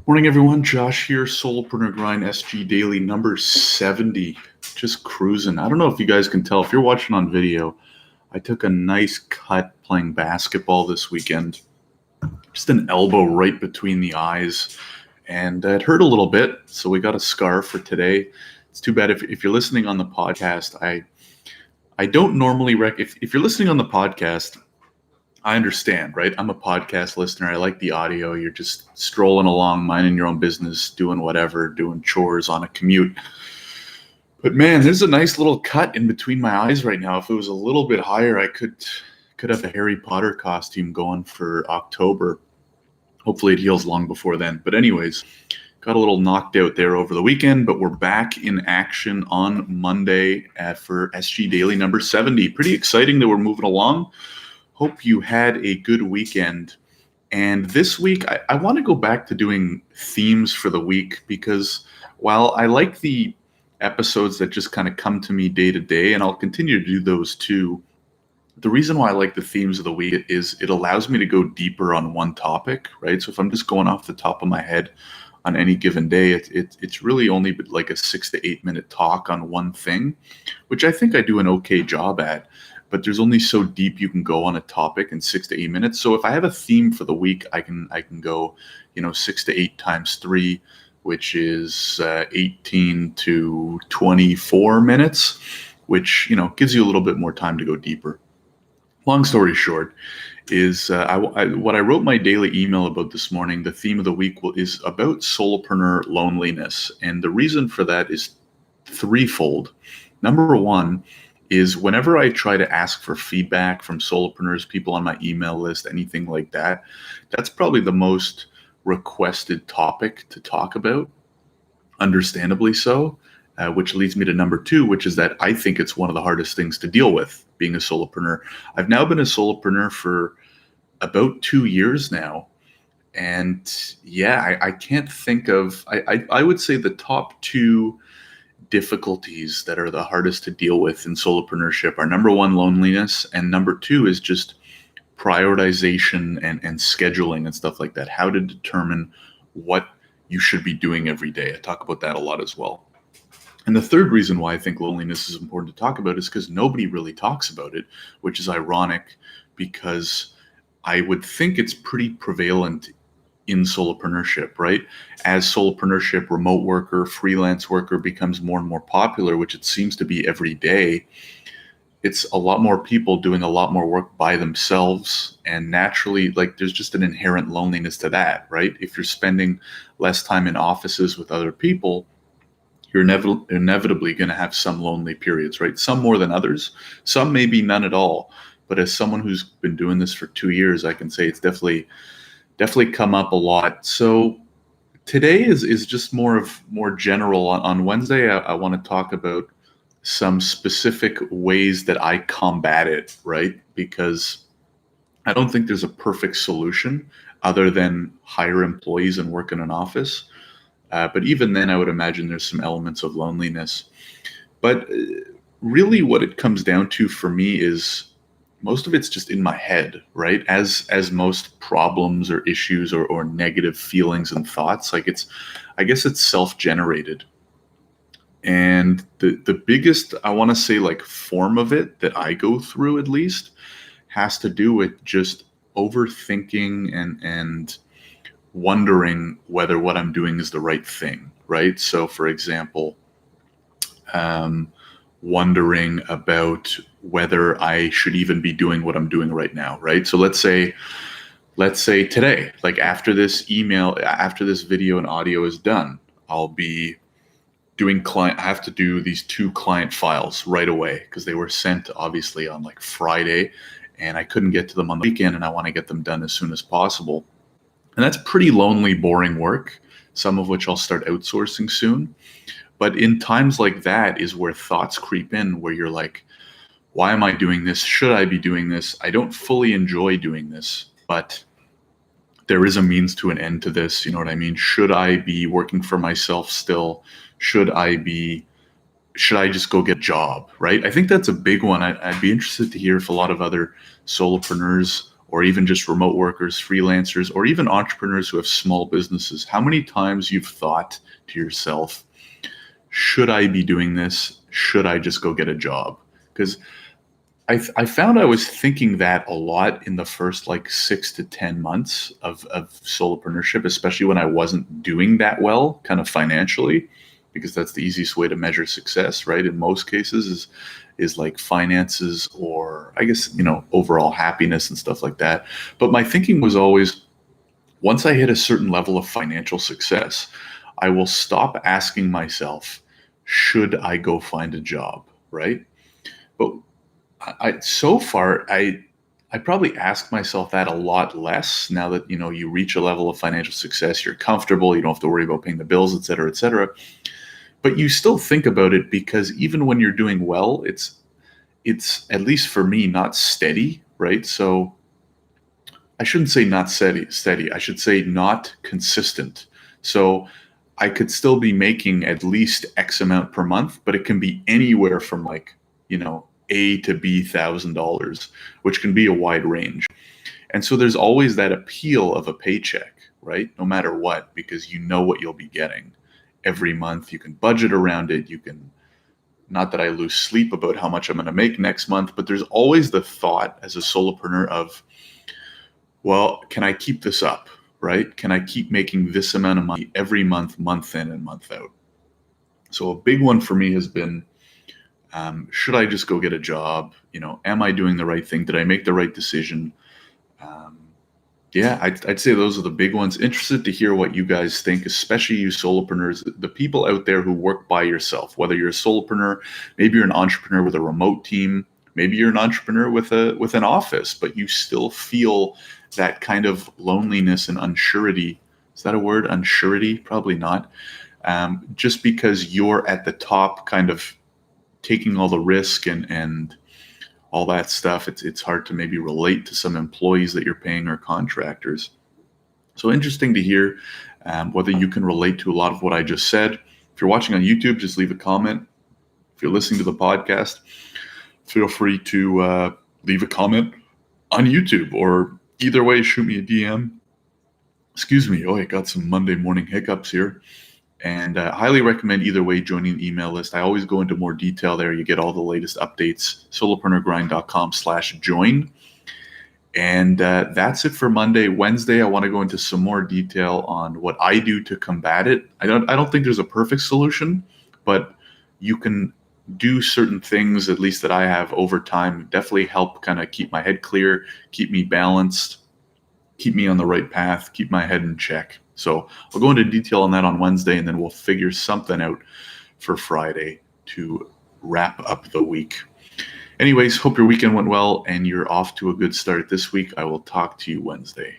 Morning, everyone. Josh here, Solopreneur Grind SG Daily number 70. Just cruising. I don't know if you guys can tell. If you're watching on video, I took a nice cut playing basketball this weekend. Just an elbow right between the eyes, and it hurt a little bit. So we got a scar for today. It's too bad if you're listening on the podcast. I don't normally if you're listening on the podcast, I understand, right? I'm a podcast listener. I like the audio. You're just strolling along, minding your own business, doing whatever, doing chores on a commute. But man, there's a nice little cut in between my eyes right now. If it was a little bit higher, I could have a Harry Potter costume going for October. Hopefully it heals long before then. But anyways, got a little knocked out there over the weekend, but we're back in action on Monday for SG Daily number 70. Pretty exciting that we're moving along. Hope you had a good weekend. And this week, I want to go back to doing themes for the week, because while I like the episodes that just kind of come to me day to day, and I'll continue to do those too, the reason why I like the themes of the week is it allows me to go deeper on one topic, right? So if I'm just going off the top of my head on any given day, it's really only like a 6 to 8 minute talk on one thing, which I think I do an okay job at. But there's only so deep you can go on a topic in 6 to 8 minutes. So if I have a theme for the week, I can go, 6 to 8 times 3, which is 18 to 24 minutes, which gives you a little bit more time to go deeper. Long story short, is what I wrote my daily email about this morning. The theme of the week is about solopreneur loneliness, and the reason for that is threefold. Number one is whenever I try to ask for feedback from solopreneurs, people on my email list, anything like that, that's probably the most requested topic to talk about, understandably so, which leads me to number two, which is that I think it's one of the hardest things to deal with, being a solopreneur. I've now been a solopreneur for about 2 years now. And yeah, I can't think of, I would say the top two difficulties that are the hardest to deal with in solopreneurship are number one, loneliness, and number two is just prioritization and scheduling and stuff like that. How to determine what you should be doing every day. I talk about that a lot as well. And the third reason why I think loneliness is important to talk about is because nobody really talks about it, which is ironic, because I would think it's pretty prevalent in solopreneurship, right? As solopreneurship, remote worker, freelance worker becomes more and more popular, which it seems to be every day, it's a lot more people doing a lot more work by themselves. And naturally, there's just an inherent loneliness to that, right? If you're spending less time in offices with other people, you're inevitably going to have some lonely periods, right? Some more than others, some maybe none at all. But as someone who's been doing this for 2 years, I can say it's definitely come up a lot. So today is just more general. On Wednesday, I want to talk about some specific ways that I combat it, right? Because I don't think there's a perfect solution other than hire employees and work in an office. But even then, I would imagine there's some elements of loneliness. But really what it comes down to for me is most of it's just in my head, right? As most problems or issues or negative feelings and thoughts, I guess it's self-generated. And the biggest, I want to say, form of it that I go through, at least, has to do with just overthinking and wondering whether what I'm doing is the right thing, right? So for example, wondering about whether I should even be doing what I'm doing right now, right? So let's say today, after this video and audio is done, I'll be doing I have to do these 2 client files right away because they were sent obviously on Friday, and I couldn't get to them on the weekend, and I want to get them done as soon as possible. And that's pretty lonely, boring work, some of which I'll start outsourcing soon. But in times like that is where thoughts creep in, where you're like, why am I doing this? Should I be doing this? I don't fully enjoy doing this, but there is a means to an end to this. You know what I mean? Should I be working for myself still? Should I just go get a job, right? I think that's a big one. I'd be interested to hear if a lot of other solopreneurs or even just remote workers, freelancers, or even entrepreneurs who have small businesses, how many times you've thought to yourself, should I be doing this? Should I just go get a job? Because I found I was thinking that a lot in the first like 6 to 10 months of solopreneurship, especially when I wasn't doing that well kind of financially, because that's the easiest way to measure success, right? In most cases is like finances, or I guess, overall happiness and stuff like that. But my thinking was always, once I hit a certain level of financial success, I will stop asking myself, should I go find a job, right? But so far, I probably ask myself that a lot less now that, you reach a level of financial success, you're comfortable, you don't have to worry about paying the bills, et cetera, et cetera. But you still think about it, because even when you're doing well, it's at least for me, not steady, right? So I shouldn't say not steady. I should say not consistent. So I could still be making at least X amount per month, but it can be anywhere from like, A to B $1,000, which can be a wide range. And so there's always that appeal of a paycheck, right? No matter what, because you know what you'll be getting every month. You can budget around it. You can, not that I lose sleep about how much I'm going to make next month, but there's always the thought as a solopreneur of, well, can I keep this up, right? Can I keep making this amount of money every month, month in and month out? So a big one for me has been, should I just go get a job? Am I doing the right thing? Did I make the right decision? I'd say those are the big ones. Interested to hear what you guys think, especially you solopreneurs, the people out there who work by yourself, whether you're a solopreneur, maybe you're an entrepreneur with a remote team, maybe you're an entrepreneur with an office, but you still feel that kind of loneliness and unsurety. Is that a word? Unsurety? Probably not. Just because you're at the top, kind of taking all the risk and all that stuff, it's hard to maybe relate to some employees that you're paying or contractors. So interesting to hear whether you can relate to a lot of what I just said. If you're watching on YouTube, just leave a comment. If you're listening to the podcast, feel free to leave a comment on YouTube, or either way, shoot me a DM. Excuse me. Oh, I got some Monday morning hiccups here. And highly recommend either way joining the email list. I always go into more detail there. You get all the latest updates, solopreneurgrind.com/join. And that's it for Monday. Wednesday, I want to go into some more detail on what I do to combat it. I don't think there's a perfect solution, but you can do certain things, at least that I have over time, definitely help kind of keep my head clear, keep me balanced, keep me on the right path, keep my head in check. So I'll go into detail on that on Wednesday, and then we'll figure something out for Friday to wrap up the week. Anyways, hope your weekend went well and you're off to a good start this week. I will talk to you Wednesday.